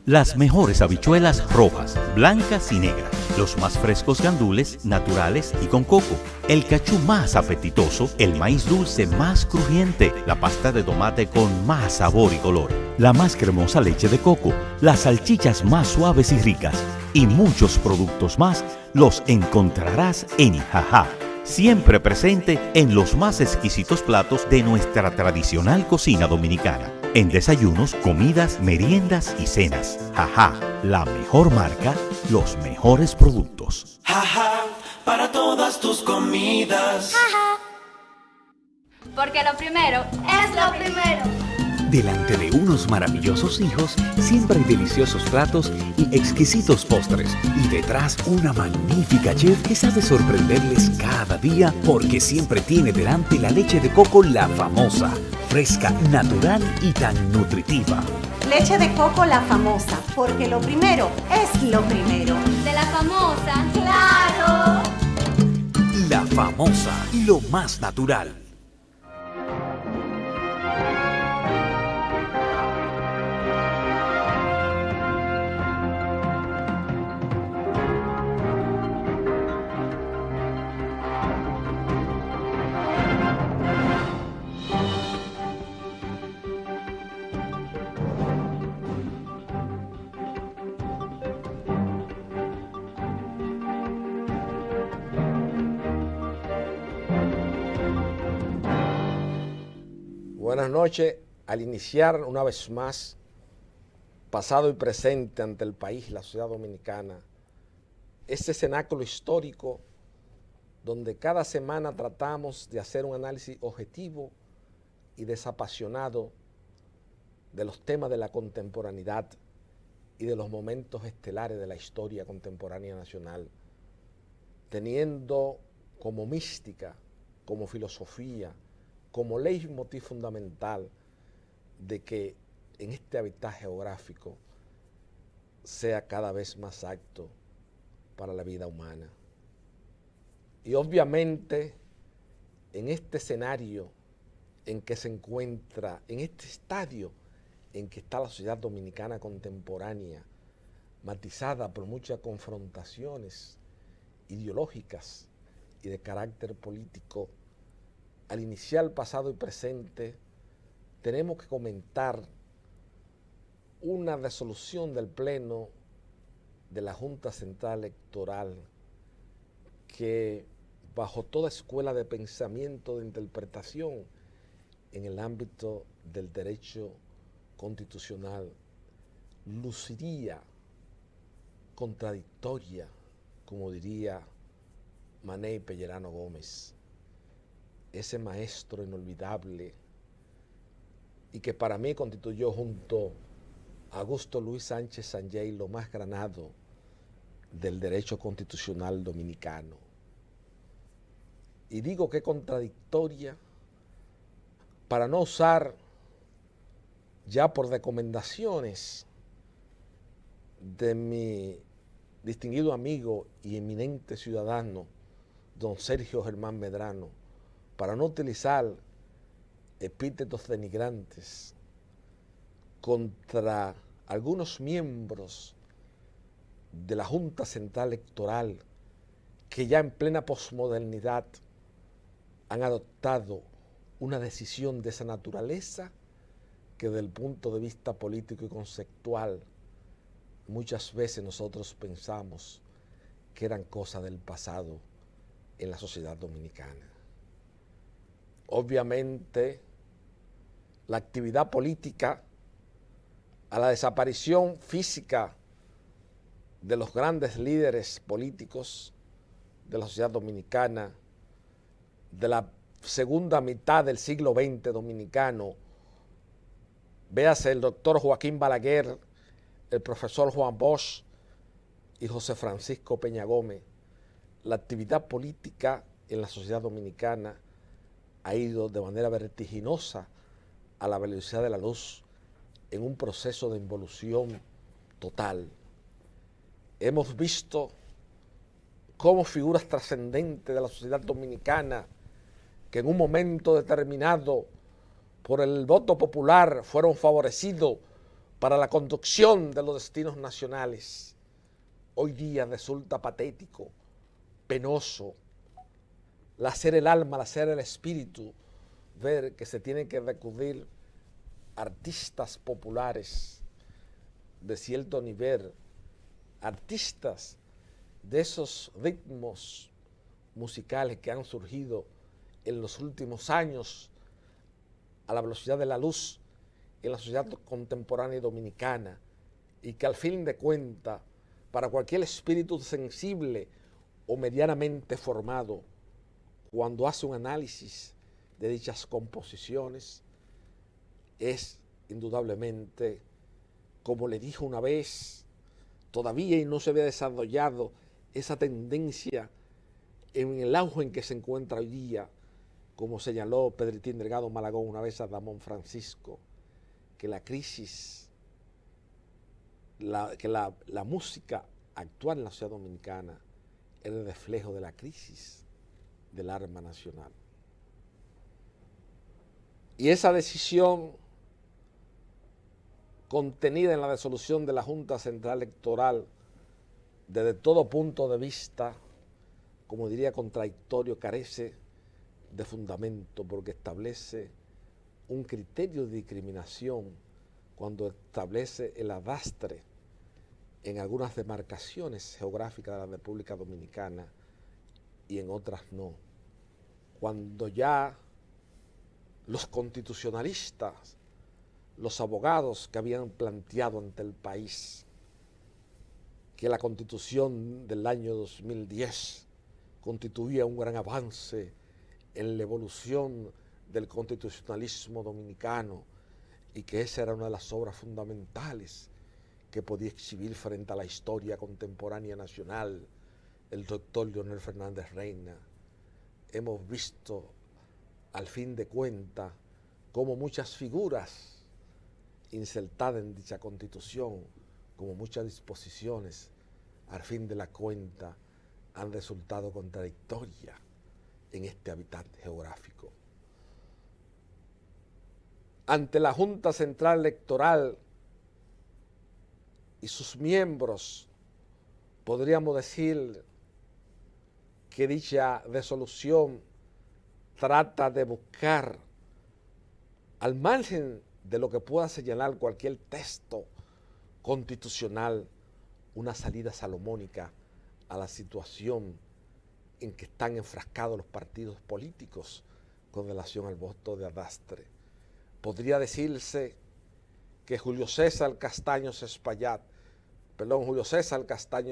Las mejores habichuelas rojas, blancas y negras. Los más frescos gandules, naturales y con coco. El cachú más apetitoso, el maíz dulce más crujiente, la pasta de tomate con más sabor y color, la más cremosa leche de coco, las salchichas más suaves y ricas y muchos productos más los encontrarás en Jajá. Siempre presente en los más exquisitos platos de nuestra tradicional cocina dominicana. En desayunos, comidas, meriendas y cenas. Jajá, la mejor marca, los mejores productos. Jajá, para todas tus comidas. Jajá. Porque lo primero es lo primero. Delante de unos maravillosos hijos, siempre hay deliciosos platos y exquisitos postres. Y detrás una magnífica chef que sabe sorprenderles cada día porque siempre tiene delante la leche de coco La Famosa. Fresca, natural y tan nutritiva. Leche de coco La Famosa, porque lo primero es lo primero. De La Famosa, ¡claro! La Famosa, lo más natural. Buenas noches. Al iniciar una vez más, pasado y presente ante el país, la sociedad dominicana, ese cenáculo histórico donde cada semana tratamos de hacer un análisis objetivo y desapasionado de los temas de la contemporaneidad y de los momentos estelares de la historia contemporánea nacional, teniendo como mística, como filosofía, como leitmotiv fundamental de que en este hábitat geográfico sea cada vez más apto para la vida humana. Y obviamente en este escenario en que se encuentra, en este estadio en que está la sociedad dominicana contemporánea, matizada por muchas confrontaciones ideológicas y de carácter político, al iniciar pasado y presente, tenemos que comentar una resolución del Pleno de la Junta Central Electoral que, bajo toda escuela de pensamiento, de interpretación en el ámbito del derecho constitucional, luciría contradictoria, como diría Mané Pellerano Gómez, ese maestro inolvidable y que para mí constituyó junto a Augusto Luis Sánchez Sanjay lo más granado del derecho constitucional dominicano. Y digo que contradictoria para no usar ya por recomendaciones de mi distinguido amigo y eminente ciudadano, don Sergio Germán Medrano, para no utilizar epítetos denigrantes contra algunos miembros de la Junta Central Electoral que ya en plena posmodernidad han adoptado una decisión de esa naturaleza que desde el punto de vista político y conceptual muchas veces nosotros pensamos que eran cosas del pasado en la sociedad dominicana. Obviamente, la actividad política, a la desaparición física de los grandes líderes políticos de la sociedad dominicana, de la segunda mitad del siglo XX dominicano, véase el doctor Joaquín Balaguer, el profesor Juan Bosch y José Francisco Peña Gómez, la actividad política en la sociedad dominicana ha ido de manera vertiginosa a la velocidad de la luz en un proceso de involución total. Hemos visto cómo figuras trascendentes de la sociedad dominicana que en un momento determinado por el voto popular fueron favorecidos para la conducción de los destinos nacionales, hoy día resulta patético, penoso, lacer el alma, lacer el espíritu, ver que se tienen que recurrir artistas populares de cierto nivel, artistas de esos ritmos musicales que han surgido en los últimos años a la velocidad de la luz en la sociedad contemporánea dominicana, y que al fin de cuentas, para cualquier espíritu sensible o medianamente formado, cuando hace un análisis de dichas composiciones, es indudablemente, como le dijo una vez, todavía y no se había desarrollado esa tendencia en el auge en que se encuentra hoy día, como señaló Pedritín Delgado Malagón una vez a Ramón Francisco, que la crisis, la música actual en la sociedad dominicana es el reflejo de la crisis del arma nacional. Y esa decisión contenida en la resolución de la Junta Central Electoral, desde todo punto de vista, como diría, contradictorio, carece de fundamento, porque establece un criterio de discriminación cuando establece el arrastre en algunas demarcaciones geográficas de la República Dominicana y en otras no. Cuando ya los constitucionalistas, los abogados que habían planteado ante el país que la Constitución del año 2010 constituía un gran avance en la evolución del constitucionalismo dominicano y que esa era una de las obras fundamentales que podía exhibir frente a la historia contemporánea nacional el doctor Leonel Fernández Reina. Hemos visto, al fin de cuentas, como muchas figuras insertadas en dicha Constitución, como muchas disposiciones, al fin de la cuenta, han resultado contradictorias en este hábitat geográfico. Ante la Junta Central Electoral y sus miembros, podríamos decir que dicha resolución trata de buscar, al margen de lo que pueda señalar cualquier texto constitucional, una salida salomónica a la situación en que están enfrascados los partidos políticos con relación al voto de arrastre. Podría decirse que Julio César Castaño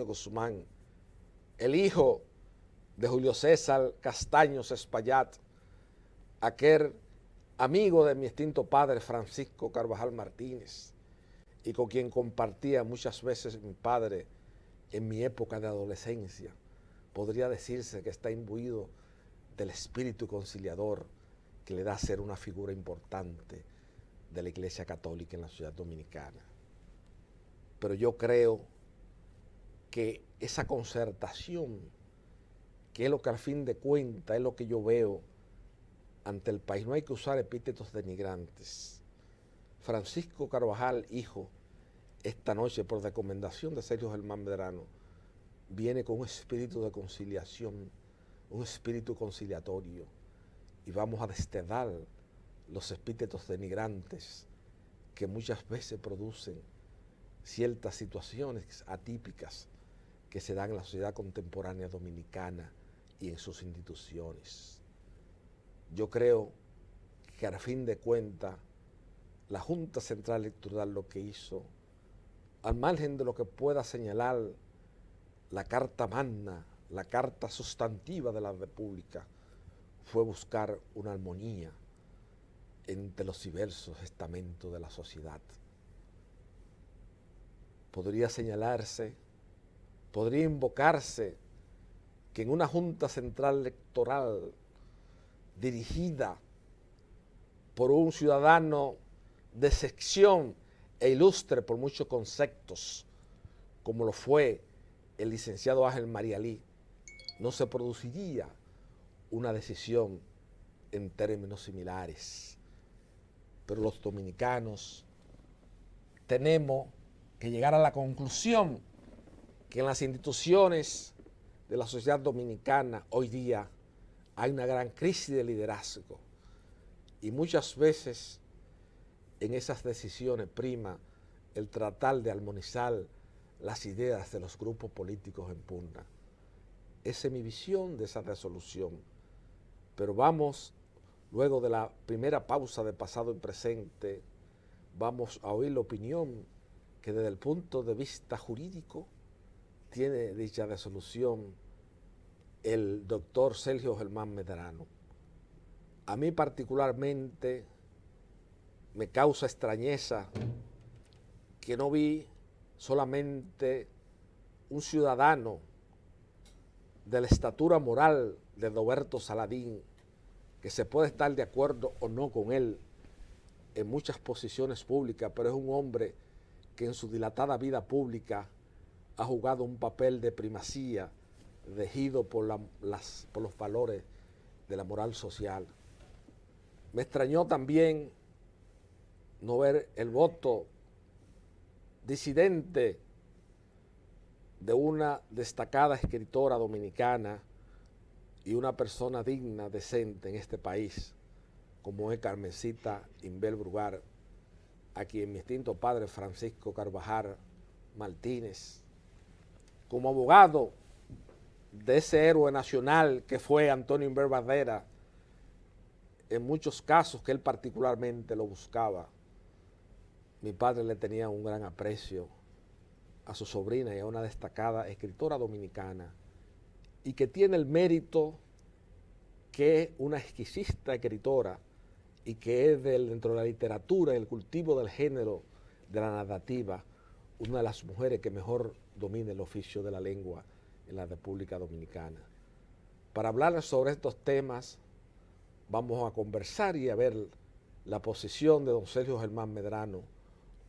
Guzmán, el hijo de Julio César Castaño Espaillat, aquel amigo de mi extinto padre Francisco Carvajal Martínez, y con quien compartía muchas veces mi padre en mi época de adolescencia, podría decirse que está imbuido del espíritu conciliador que le da a ser una figura importante de la Iglesia Católica en la sociedad dominicana. Pero yo creo que esa concertación, que es lo que al fin de cuentas es lo que yo veo ante el país, no hay que usar epítetos denigrantes. Francisco Carvajal, hijo, esta noche, por recomendación de Sergio Germán Medrano, viene con un espíritu de conciliación, un espíritu conciliatorio, y vamos a desterrar los epítetos denigrantes que muchas veces producen ciertas situaciones atípicas que se dan en la sociedad contemporánea dominicana y en sus instituciones. Yo creo que al fin de cuentas la Junta Central Electoral lo que hizo, al margen de lo que pueda señalar la Carta Magna, la Carta Sustantiva de la República, fue buscar una armonía entre los diversos estamentos de la sociedad. Podría señalarse, podría invocarse que en una Junta Central Electoral dirigida por un ciudadano de sección e ilustre por muchos conceptos, como lo fue el licenciado Ángel Marialí, no se produciría una decisión en términos similares. Pero los dominicanos tenemos que llegar a la conclusión que en las instituciones de la sociedad dominicana hoy día hay una gran crisis de liderazgo y muchas veces en esas decisiones prima el tratar de armonizar las ideas de los grupos políticos en pugna. Esa es mi visión de esa resolución. Pero vamos, luego de la primera pausa de pasado y presente, vamos a oír la opinión que desde el punto de vista jurídico tiene dicha resolución el doctor Sergio Germán Medrano. A mí particularmente me causa extrañeza que no vi solamente un ciudadano de la estatura moral de Roberto Saladín, que se puede estar de acuerdo o no con él en muchas posiciones públicas, pero es un hombre que en su dilatada vida pública ha jugado un papel de primacía, regido por los valores de la moral social. Me extrañó también no ver el voto disidente de una destacada escritora dominicana y una persona digna, decente en este país, como es Carmencita Inbel Brugar, a quien mi extinto padre Francisco Carvajal Martínez, como abogado de ese héroe nacional que fue Antonio Inbel Barrera, en muchos casos que él particularmente lo buscaba. Mi padre le tenía un gran aprecio a su sobrina y a una destacada escritora dominicana, y que tiene el mérito que es una exquisita escritora y que es dentro de la literatura y el cultivo del género de la narrativa, una de las mujeres que mejor domina el oficio de la lengua en la República Dominicana. Para hablar sobre estos temas, vamos a conversar y a ver la posición de don Sergio Germán Medrano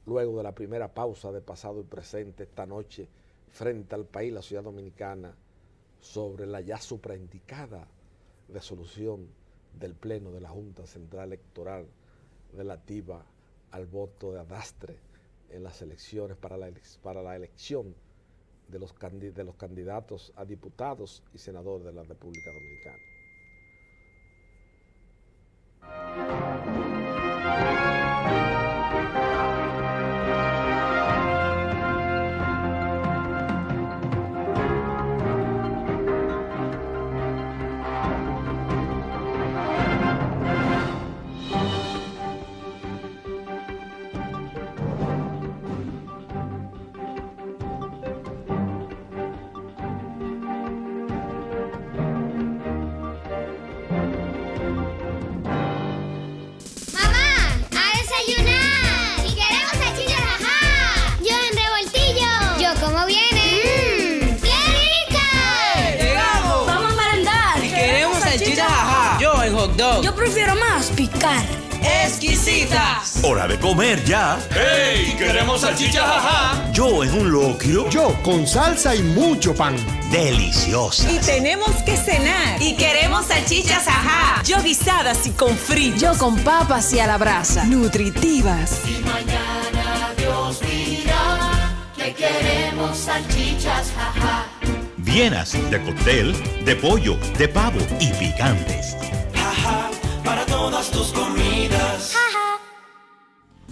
luego de la primera pausa de pasado y presente esta noche frente al país, la ciudad dominicana, sobre la ya supraindicada resolución del Pleno de la Junta Central Electoral relativa al voto de arrastre en las elecciones para la elección de los candidatos a diputados y senadores de la República Dominicana. Yo prefiero más picar. Exquisitas. Hora de comer ya. ¡Hey! ¡Queremos salchichas, ajá! Yo en un locrio. Yo con salsa y mucho pan. Deliciosa. Y tenemos que cenar. Y queremos salchichas, ajá. Yo guisadas y con fritos. Yo con papas y a la brasa. Nutritivas. Y mañana Dios dirá que queremos salchichas, ajá. Vienas de cóctel, de pollo, de pavo y picantes. Ajá, para todas tus comidas.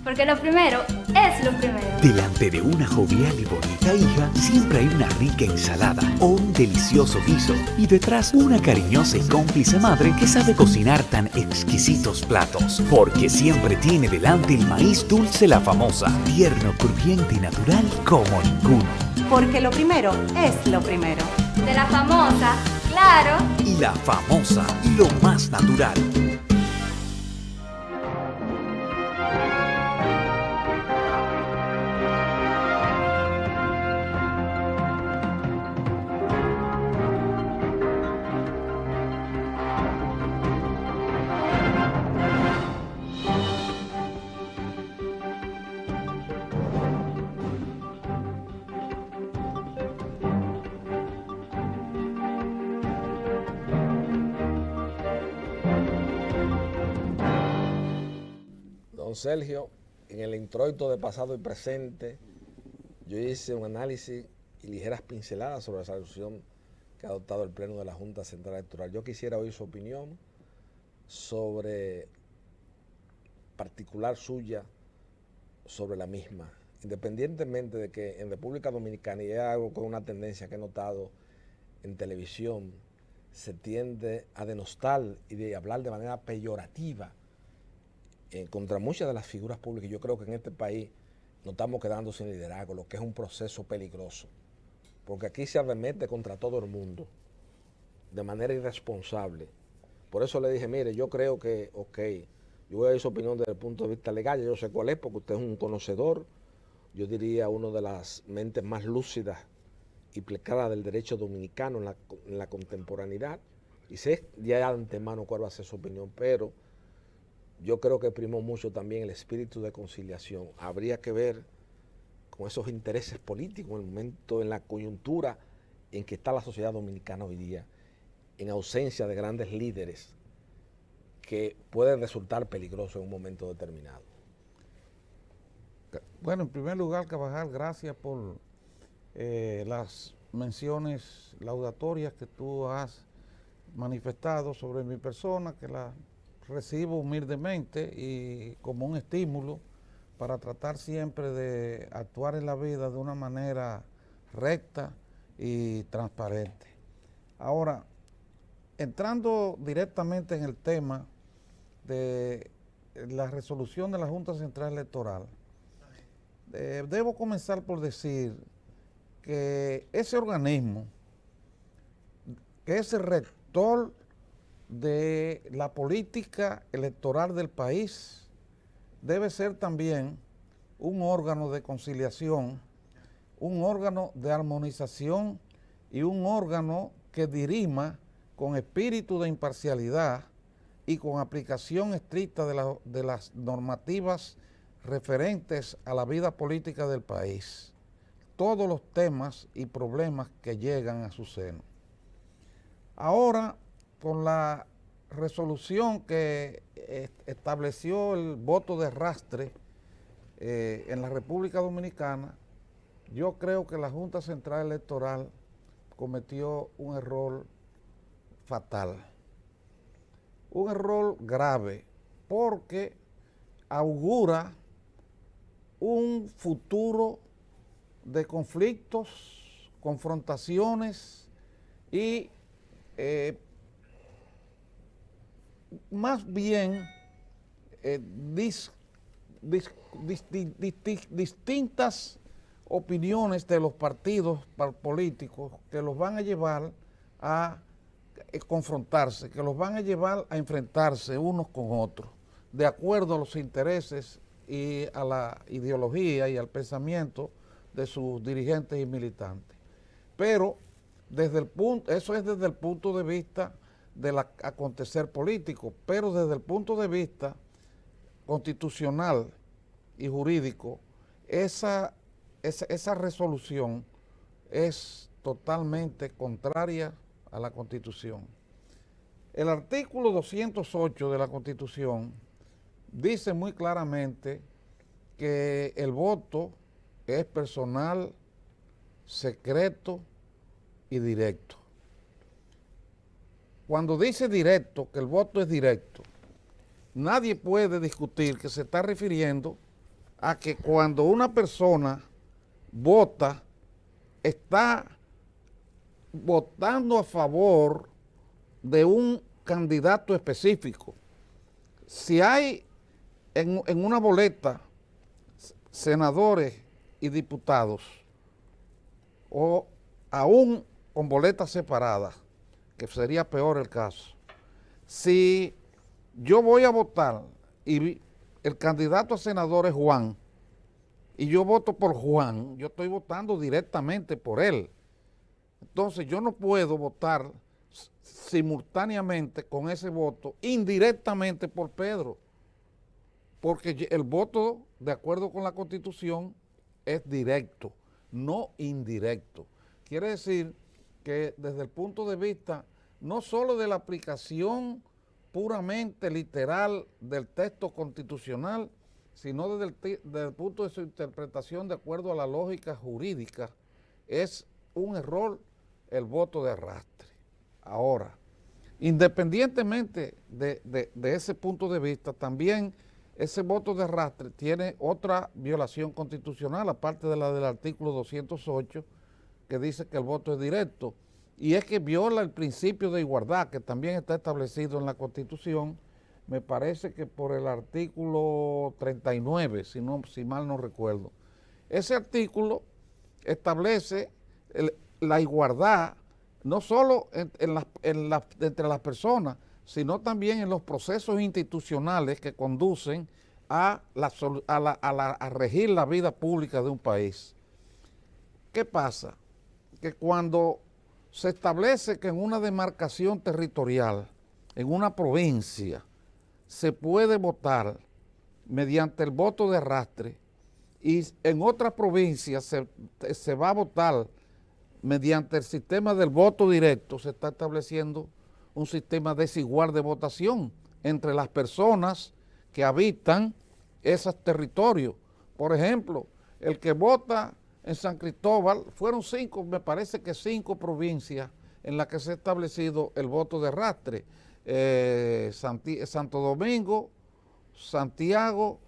Porque lo primero es lo primero. Delante de una jovial y bonita hija, siempre hay una rica ensalada o un delicioso guiso. Y detrás, una cariñosa y cómplice madre que sabe cocinar tan exquisitos platos. Porque siempre tiene delante el maíz dulce La Famosa, tierno, crujiente y natural como ninguno. Porque lo primero es lo primero. De La Famosa, claro. Y La Famosa, lo más natural. Sergio, en en el introito de pasado y presente, yo hice un análisis y ligeras pinceladas sobre la resolución que ha adoptado el Pleno de la Junta Central Electoral. Yo quisiera oír su opinión sobre, particular suya, sobre la misma, independientemente de que en República Dominicana, y es algo con una tendencia que he notado en televisión, se tiende a denostar y de hablar de manera peyorativa contra muchas de las figuras públicas. Yo creo que en este país nos estamos quedando sin liderazgo, lo que es un proceso peligroso, porque aquí se arremete contra todo el mundo de manera irresponsable. Por eso le dije, mire, yo creo que, ok, yo voy a dar su opinión desde el punto de vista legal, yo sé cuál es, porque usted es un conocedor, yo diría una de las mentes más lúcidas y plecadas del derecho dominicano en la contemporaneidad, y sé ya de antemano cuál va a ser su opinión, pero yo creo que primó mucho también el espíritu de conciliación. Habría que ver con esos intereses políticos en el momento, en la coyuntura en que está la sociedad dominicana hoy día, en ausencia de grandes líderes, que puede resultar peligroso en un momento determinado. Bueno, en primer lugar, Carvajal, gracias por las menciones laudatorias que tú has manifestado sobre mi persona, que las recibo humildemente y como un estímulo para tratar siempre de actuar en la vida de una manera recta y transparente. Ahora, entrando directamente en el tema de la resolución de la Junta Central Electoral, debo comenzar por decir que ese organismo, que es el rector de la política electoral del país, debe ser también un órgano de conciliación, un órgano de armonización y un órgano que dirima con espíritu de imparcialidad y con aplicación estricta de las normativas referentes a la vida política del país, todos los temas y problemas que llegan a su seno. Ahora, con la resolución que estableció el voto de arrastre en la República Dominicana, yo creo que la Junta Central Electoral cometió un error fatal, un error grave, porque augura un futuro de conflictos, confrontaciones y más bien distintas opiniones de los partidos políticos que los van a llevar a confrontarse, que los van a llevar a enfrentarse unos con otros, de acuerdo a los intereses y a la ideología y al pensamiento de sus dirigentes y militantes. Pero eso es desde el punto de vista del acontecer político, pero desde el punto de vista constitucional y jurídico, esa resolución es totalmente contraria a la Constitución. El artículo 208 de la Constitución dice muy claramente que el voto es personal, secreto y directo. Cuando dice directo, que el voto es directo, nadie puede discutir que se está refiriendo a que cuando una persona vota, está votando a favor de un candidato específico. Si hay en una boleta senadores y diputados, o aún con boletas separadas, que sería peor el caso, si yo voy a votar y el candidato a senador es Juan, y yo voto por Juan, yo estoy votando directamente por él. Entonces yo no puedo votar simultáneamente con ese voto indirectamente por Pedro, porque el voto, de acuerdo con la Constitución, es directo, no indirecto. Quiere decir que desde el punto de vista no solo de la aplicación puramente literal del texto constitucional, sino desde el punto de su interpretación de acuerdo a la lógica jurídica, es un error el voto de arrastre. Ahora, independientemente de ese punto de vista, también ese voto de arrastre tiene otra violación constitucional, aparte de la del artículo 208, que dice que el voto es directo, y es que viola el principio de igualdad, que también está establecido en la Constitución, me parece que por el artículo 39, si mal no recuerdo. Ese artículo establece la igualdad no solo entre las personas, sino también en los procesos institucionales que conducen a regir la vida pública de un país. ¿Qué pasa? Que cuando se establece que en una demarcación territorial, en una provincia, se puede votar mediante el voto de arrastre y en otras provincias se va a votar mediante el sistema del voto directo, se está estableciendo un sistema desigual de votación entre las personas que habitan esos territorios. Por ejemplo, el que vota en San Cristóbal, fueron me parece que 5 provincias en las que se ha establecido el voto de arrastre. Santo Domingo, Santiago,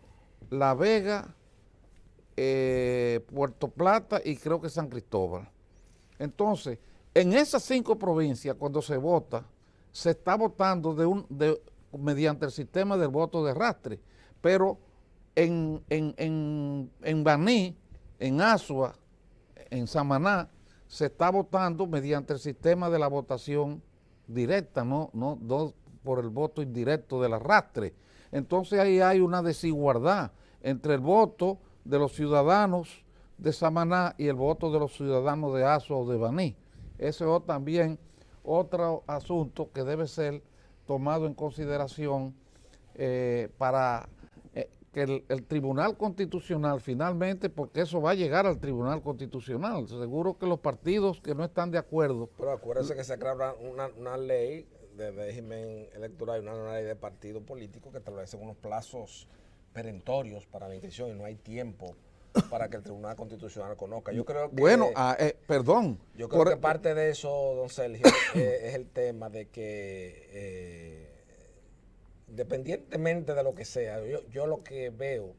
La Vega, Puerto Plata y creo que San Cristóbal. Entonces, en esas 5 provincias, cuando se vota, se está votando mediante el sistema del voto de arrastre, pero en Baní, en Asua, en Samaná, se está votando mediante el sistema de la votación directa, no por el voto indirecto del arrastre. Entonces ahí hay una desigualdad entre el voto de los ciudadanos de Samaná y el voto de los ciudadanos de Asua o de Baní. Ese es también otro asunto que debe ser tomado en consideración para que el Tribunal Constitucional finalmente, porque eso va a llegar al Tribunal Constitucional, seguro que los partidos que no están de acuerdo. Pero acuérdense que se crea una ley de régimen electoral y una ley de partido político que establecen unos plazos perentorios para la inscripción y no hay tiempo para que el Tribunal Constitucional conozca. Yo creo que... Bueno, perdón. Yo creo que parte de eso, don Sergio, es el tema de que independientemente de lo que sea, yo lo que veo,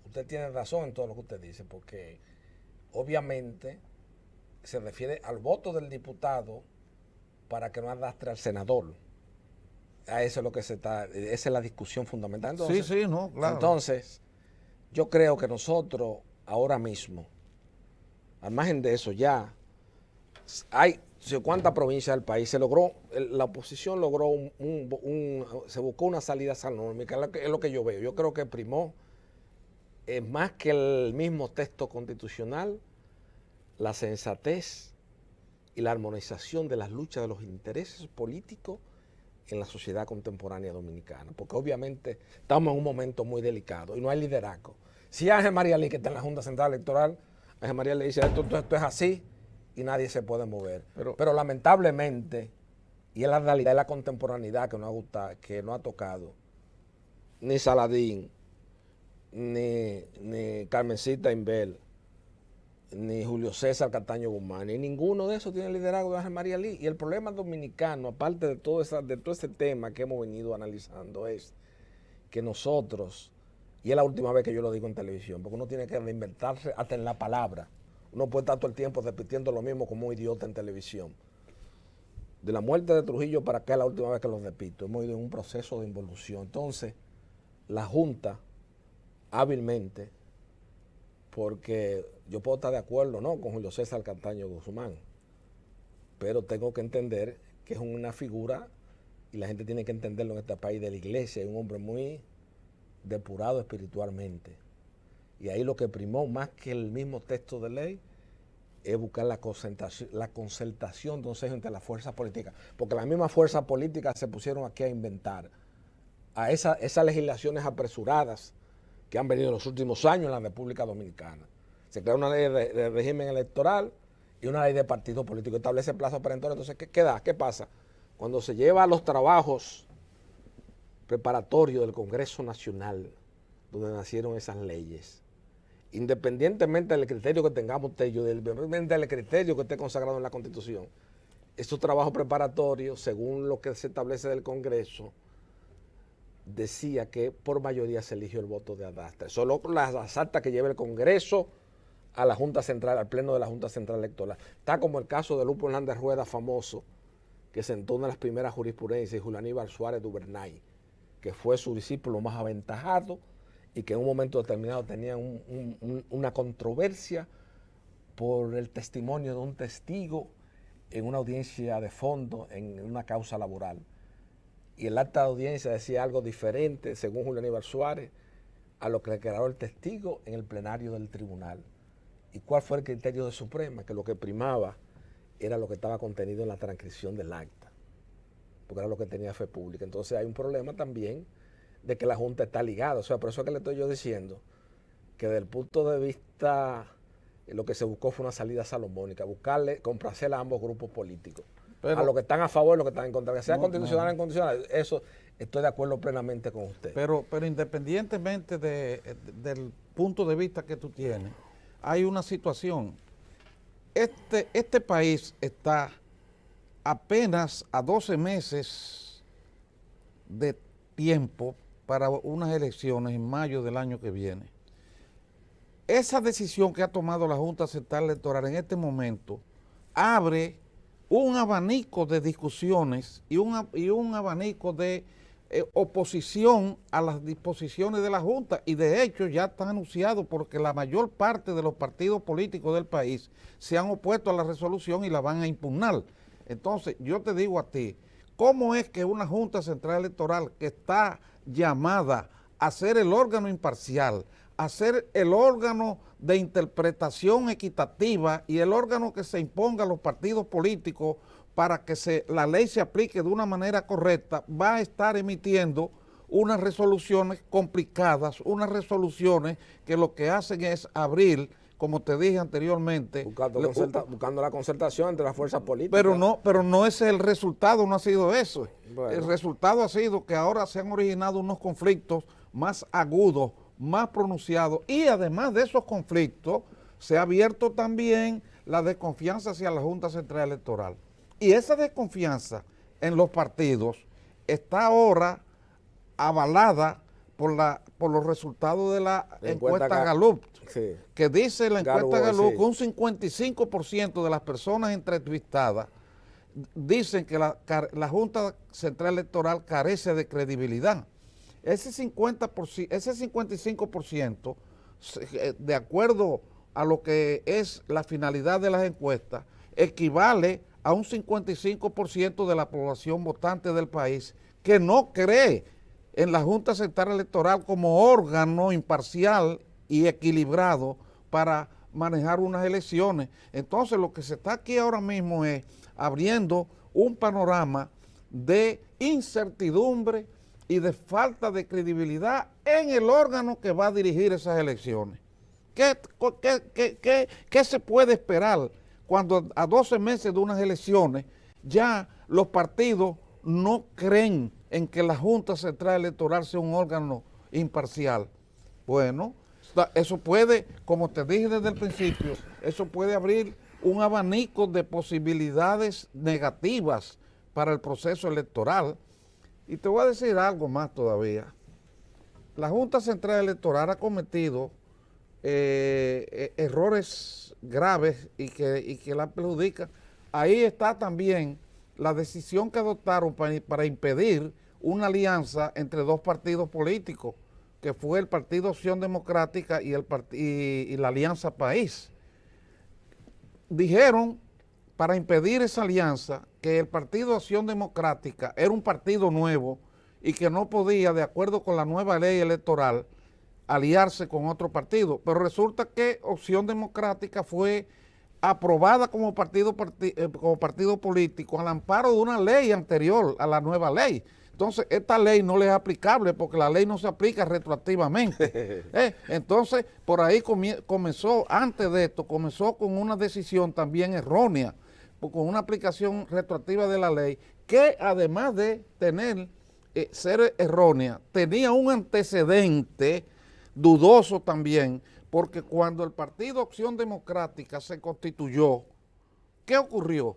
usted tiene razón en todo lo que usted dice, porque obviamente se refiere al voto del diputado para que no arrastre al senador. A eso es lo que esa es la discusión fundamental. Entonces, sí, no, claro. Entonces, yo creo que nosotros ahora mismo, al margen de eso, ya hay cuántas provincias del país se logró, la oposición logró se buscó una salida salomónica, es lo que yo veo. Yo creo que primó, más que el mismo texto constitucional, la sensatez y la armonización de las luchas de los intereses políticos en la sociedad contemporánea dominicana, porque obviamente estamos en un momento muy delicado y no hay liderazgo. Si Ángel María Lee, que está en la Junta Central Electoral, Ángel María le dice esto es así y nadie se puede mover. Pero lamentablemente, y es la realidad de la contemporaneidad que no ha tocado, ni Saladín, ni Carmencita Inbel, ni Julio César Castaño Guzmán, ni ninguno de esos tiene liderazgo de Ángel María Lee. Y el problema dominicano, aparte de todo ese tema que hemos venido analizando, es que nosotros, y es la última vez que yo lo digo en televisión, porque uno tiene que reinventarse hasta en la palabra. Uno puede estar todo el tiempo repitiendo lo mismo como un idiota en televisión. De la muerte de Trujillo para acá es la última vez que lo repito. Hemos ido en un proceso de involución. Entonces, la Junta, hábilmente, porque yo puedo estar de acuerdo, ¿no?, con Julio César Castaño Guzmán, pero tengo que entender que es una figura, y la gente tiene que entenderlo en este país, de la iglesia, es un hombre muy depurado espiritualmente. Y ahí lo que primó, más que el mismo texto de ley, es buscar la concertación, entonces, entre las fuerzas políticas. Porque las mismas fuerzas políticas se pusieron aquí a inventar a esas legislaciones apresuradas que han venido en los últimos años en la República Dominicana. Se crea una ley de régimen electoral y una ley de partido político. Establece plazos perentorios. Entonces, ¿qué da? ¿Qué pasa? Cuando se lleva a los trabajos preparatorios del Congreso Nacional donde nacieron esas leyes. Independientemente del criterio que tengamos usted y yo, independientemente del criterio que esté consagrado en la Constitución, esos trabajos preparatorios, según lo que se establece del Congreso, decía que por mayoría se eligió el voto de arrastre. Solo las actas que lleva el Congreso a la Junta Central, al Pleno de la Junta Central Electoral. Está como el caso de Lupo Hernández Rueda, famoso, que sentó una de las primeras jurisprudencias, y Julio Aníbal Suárez Duvernay, que fue su discípulo más aventajado y que en un momento determinado tenía una controversia por el testimonio de un testigo en una audiencia de fondo en una causa laboral. Y el acta de audiencia decía algo diferente, según Julio Aníbal Suárez, a lo que declaró el testigo en el plenario del tribunal. ¿Y cuál fue el criterio de Suprema? Que lo que primaba era lo que estaba contenido en la transcripción del acta, porque era lo que tenía fe pública. Entonces hay un problema también de que la Junta está ligada. O sea, por eso es que le estoy yo diciendo que desde el punto de vista, lo que se buscó fue una salida salomónica, complacer a ambos grupos políticos. Pero, a los que están a favor y los que están en contra, que sea constitucional o inconstitucional, eso estoy de acuerdo plenamente con usted. Pero independientemente del punto de vista que tú tienes, hay una situación. Este país está apenas a 12 meses de tiempo para unas elecciones en mayo del año que viene. Esa decisión que ha tomado la Junta Central Electoral en este momento abre un abanico de discusiones y un abanico de oposición a las disposiciones de la Junta, y de hecho ya está anunciado porque la mayor parte de los partidos políticos del país se han opuesto a la resolución y la van a impugnar. Entonces yo te digo a ti, ¿cómo es que una Junta Central Electoral que está llamada a ser el órgano imparcial, a ser el órgano de interpretación equitativa y el órgano que se imponga a los partidos políticos para que la ley se aplique de una manera correcta, va a estar emitiendo unas resoluciones complicadas, unas resoluciones que lo que hacen es abrir, como te dije anteriormente, buscando la concertación entre las fuerzas políticas? Pero no es el resultado, no ha sido eso. Bueno. El resultado ha sido que ahora se han originado unos conflictos más agudos, más pronunciados, y además de esos conflictos se ha abierto también la desconfianza hacia la Junta Central Electoral. Y esa desconfianza en los partidos está ahora avalada por los resultados de la encuesta Gallup, sí, que dice la encuesta Gallup sí, que un 55% de las personas entrevistadas dicen que la Junta Central Electoral carece de credibilidad. Ese 55%, de acuerdo a lo que es la finalidad de las encuestas, equivale a un 55% de la población votante del país que no cree en la Junta Central Electoral como órgano imparcial y equilibrado para manejar unas elecciones. Entonces lo que se está aquí ahora mismo es abriendo un panorama de incertidumbre y de falta de credibilidad en el órgano que va a dirigir esas elecciones. ¿Qué se puede esperar cuando a 12 meses de unas elecciones ya los partidos no creen en que la Junta Central Electoral sea un órgano imparcial? Bueno, eso puede, como te dije desde el principio, eso puede abrir un abanico de posibilidades negativas para el proceso electoral. Y te voy a decir algo más todavía. La Junta Central Electoral ha cometido errores graves y que la perjudican. Ahí está también la decisión que adoptaron para impedir una alianza entre dos partidos políticos, que fue el Partido Acción Democrática y la Alianza País. Dijeron, para impedir esa alianza, que el Partido Acción Democrática era un partido nuevo y que no podía, de acuerdo con la nueva ley electoral, aliarse con otro partido. Pero resulta que Opción Democrática fue aprobada como partido político al amparo de una ley anterior a la nueva ley. Entonces, esta ley no le es aplicable porque la ley no se aplica retroactivamente. Entonces, por ahí comenzó, antes de esto, comenzó con una decisión también errónea, con una aplicación retroactiva de la ley, que además de ser errónea, tenía un antecedente dudoso también, porque cuando el Partido Acción Democrática se constituyó, ¿qué ocurrió?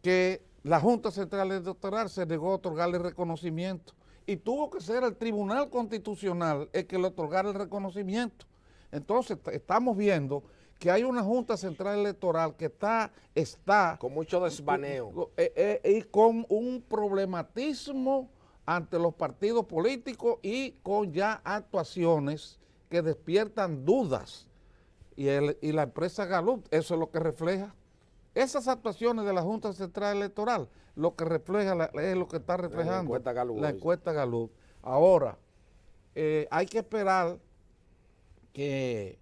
Que la Junta Central Electoral se negó a otorgarle reconocimiento y tuvo que ser el Tribunal Constitucional el que le otorgara el reconocimiento. Entonces estamos viendo que hay una Junta Central Electoral que está con mucho desvaneo y con un problematismo ante los partidos políticos y con ya actuaciones que despiertan dudas. Y la empresa Gallup, eso es lo que refleja. Esas actuaciones de la Junta Central Electoral, lo que refleja es lo que está reflejando la encuesta Gallup. Ahora, hay que esperar que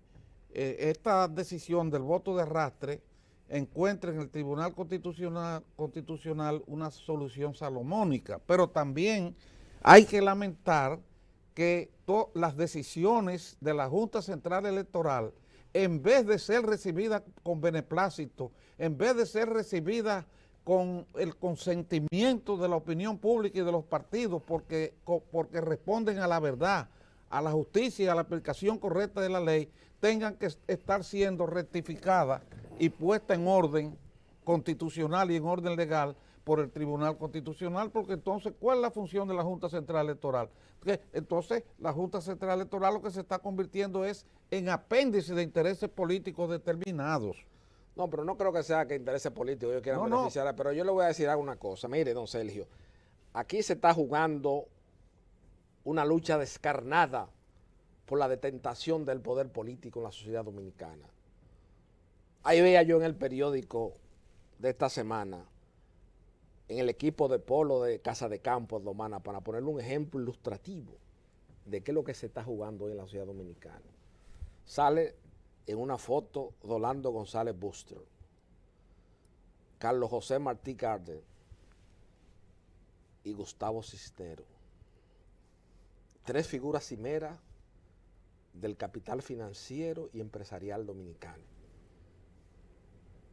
esta decisión del voto de arrastre encuentre en el Tribunal Constitucional una solución salomónica, pero también hay que lamentar que las decisiones de la Junta Central Electoral, en vez de ser recibidas con beneplácito, en vez de ser recibidas con el consentimiento de la opinión pública y de los partidos, porque responden a la verdad, a la justicia y a la aplicación correcta de la ley, tengan que estar siendo rectificadas y puesta en orden constitucional y en orden legal por el Tribunal Constitucional, porque entonces, ¿cuál es la función de la Junta Central Electoral? Porque entonces la Junta Central Electoral lo que se está convirtiendo es en apéndice de intereses políticos determinados. No, pero no creo que sea que intereses políticos ellos quieran beneficiar, pero yo le voy a decir una cosa. Mire, don Sergio, aquí se está jugando una lucha descarnada por la detentación del poder político en la sociedad dominicana. Ahí veía yo en el periódico de esta semana, en el equipo de polo de Casa de Campo, Domana, para ponerle un ejemplo ilustrativo de qué es lo que se está jugando hoy en la sociedad dominicana. Sale en una foto Rolando González Buster, Carlos José Martí Gardner y Gustavo Cisneros. Tres figuras cimeras del capital financiero y empresarial dominicano.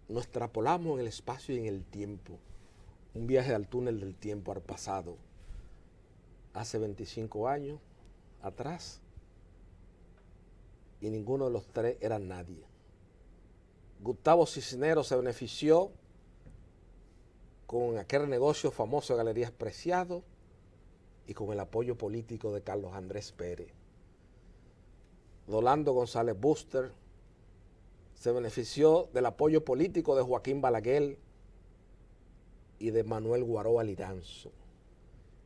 Nos extrapolamos en el espacio y en el tiempo, un viaje al túnel del tiempo al pasado, hace 25 años atrás, y ninguno de los tres era nadie. Gustavo Cisneros se benefició con aquel negocio famoso de Galerías Preciado y con el apoyo político de Carlos Andrés Pérez. Rolando González Buster se benefició del apoyo político de Joaquín Balaguer y de Manuel Guaroa Liranzo,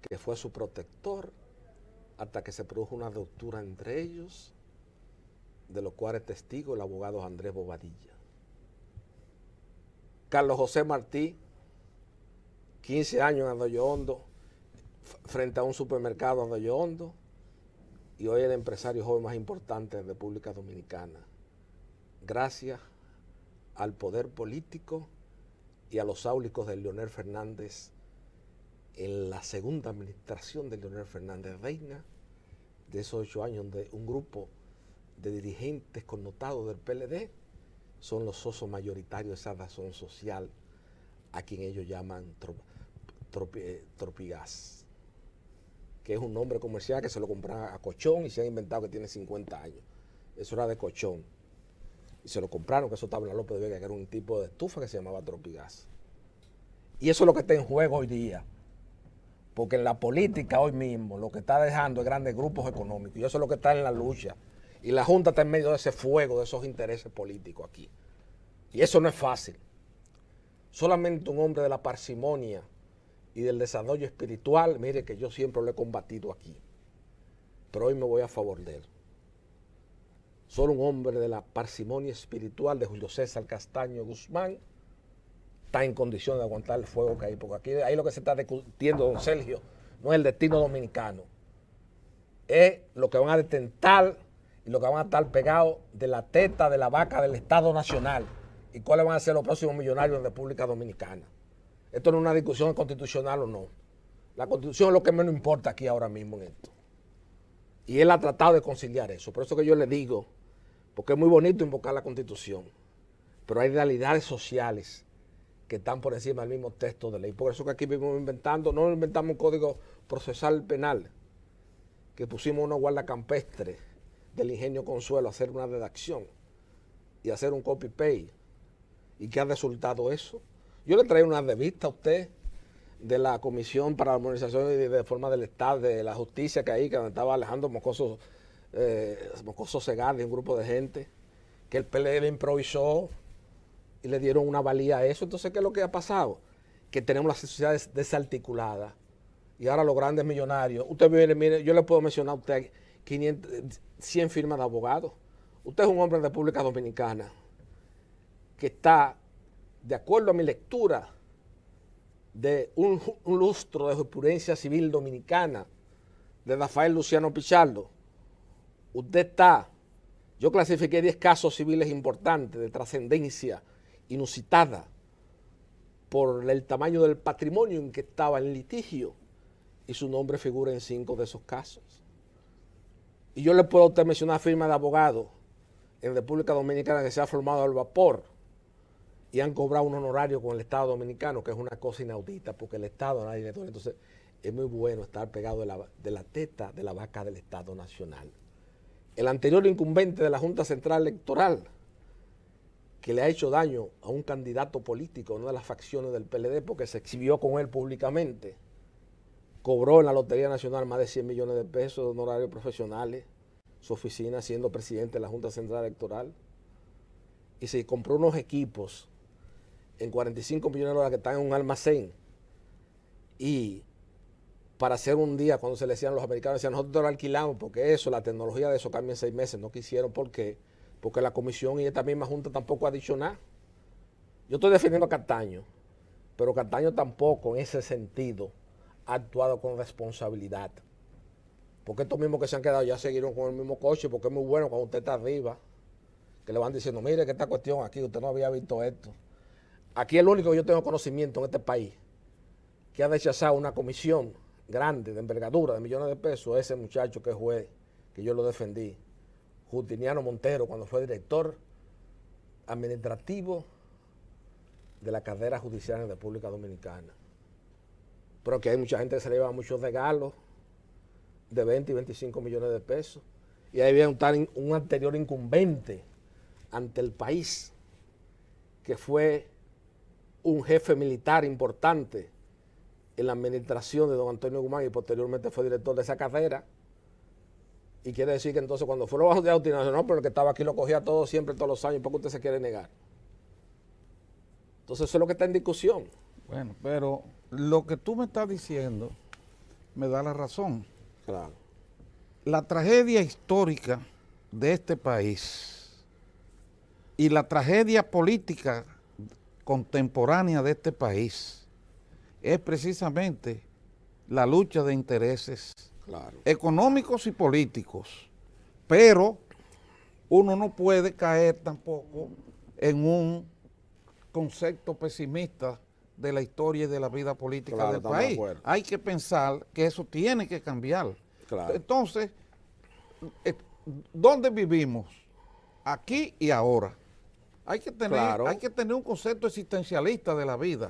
que fue su protector hasta que se produjo una ruptura entre ellos, de lo cual es testigo el abogado Andrés Bobadilla. Carlos José Martí, 15 años en Arroyo Hondo, frente a un supermercado en Arroyo Hondo, y hoy el empresario joven más importante de República Dominicana, gracias al poder político y a los áulicos de Leonel Fernández en la segunda administración de Leonel Fernández Reina, de esos 8 años, donde un grupo de dirigentes connotados del PLD son los socios mayoritarios de esa razón social, a quien ellos llaman Tropigás, que es un nombre comercial que se lo compraron a Cochón y se han inventado que tiene 50 años. Eso era de Cochón. Y se lo compraron, que eso estaba en la López de Vega, que era un tipo de estufa que se llamaba Tropigás. Y eso es lo que está en juego hoy día. Porque en la política hoy mismo lo que está dejando es grandes grupos económicos. Y eso es lo que está en la lucha. Y la Junta está en medio de ese fuego, de esos intereses políticos aquí. Y eso no es fácil. Solamente un hombre de la parsimonia y del desarrollo espiritual, mire que yo siempre lo he combatido aquí. Pero hoy me voy a favor de él. Solo un hombre de la parsimonia espiritual de Julio César Castaño Guzmán está en condición de aguantar el fuego que hay. Porque aquí ahí lo que se está discutiendo, don Sergio, no es el destino dominicano. Es lo que van a detentar y lo que van a estar pegados de la teta de la vaca del Estado Nacional. ¿Y cuáles van a ser los próximos millonarios en República Dominicana? Esto no es una discusión constitucional o no. La Constitución es lo que menos importa aquí ahora mismo en esto. Y él ha tratado de conciliar eso. Por eso que yo le digo, porque es muy bonito invocar la Constitución, pero hay realidades sociales que están por encima del mismo texto de ley. Por eso que aquí vivimos inventando, no inventamos un código procesal penal, que pusimos una guarda campestre del ingenio Consuelo hacer una redacción y hacer un copy-paste. ¿Y qué ha resultado eso? Yo le traía una revista a usted de la Comisión para la Armonización y Reforma del Estado, de la Justicia, que estaba Alejandro Moscoso Segarra y un grupo de gente, que el PLD improvisó y le dieron una valía a eso. Entonces, ¿qué es lo que ha pasado? Que tenemos las sociedades desarticuladas y ahora los grandes millonarios. Usted mire, yo le puedo mencionar a usted 100 firmas de abogados. Usted es un hombre de República Dominicana que está, de acuerdo a mi lectura, de un lustro de jurisprudencia civil dominicana, de Rafael Luciano Pichardo. Usted está, yo clasifiqué 10 casos civiles importantes de trascendencia inusitada por el tamaño del patrimonio en que estaba en litigio, y su nombre figura en 5 de esos casos. Y yo le puedo a usted mencionar firmas de abogados en República Dominicana que se ha formado al vapor y han cobrado un honorario con el Estado Dominicano, que es una cosa inaudita, porque el Estado nadie le toca. Entonces, es muy bueno estar pegado de la teta de la vaca del Estado Nacional. El anterior incumbente de la Junta Central Electoral, que le ha hecho daño a un candidato político, una de las facciones del PLD, porque se exhibió con él públicamente, cobró en la Lotería Nacional más de 100 millones de pesos de honorarios profesionales, su oficina siendo presidente de la Junta Central Electoral, y se compró unos equipos en 45 millones de dólares que están en un almacén, y para hacer un día, cuando se le decían los americanos, decían, nosotros te lo alquilamos, porque eso, la tecnología de eso cambia en 6 meses, no quisieron. ¿Por qué? Porque la comisión y esta misma junta tampoco ha dicho nada. Yo estoy defendiendo a Castaño, pero Castaño tampoco en ese sentido ha actuado con responsabilidad. Porque estos mismos que se han quedado ya siguieron con el mismo coche, porque es muy bueno cuando usted está arriba, que le van diciendo, mire que esta cuestión aquí, usted no había visto esto. Aquí el único que yo tengo conocimiento en este país que ha rechazado una comisión grande, de envergadura, de millones de pesos, ese muchacho que es juez, que yo lo defendí, Justiniano Montero, cuando fue director administrativo de la carrera judicial en República Dominicana. Pero que hay mucha gente que se le lleva muchos regalos de 20 y 25 millones de pesos. Y ahí había un anterior incumbente ante el país, que fue un jefe militar importante en la administración de don Antonio Guzmán y posteriormente fue director de esa carrera. Y quiere decir que entonces cuando fue los de Justiniano, no, pero el que estaba aquí lo cogía todo siempre, todos los años, ¿por qué usted se quiere negar? Entonces eso es lo que está en discusión. Bueno, pero lo que tú me estás diciendo me da la razón. Claro. La tragedia histórica de este país y la tragedia política contemporánea de este país es precisamente la lucha de intereses económicos y políticos, pero uno no puede caer tampoco en un concepto pesimista de la historia y de la vida política del país. Hay que pensar que eso tiene que cambiar. Entonces, ¿dónde vivimos? Aquí y ahora. Hay que tener un concepto existencialista de la vida.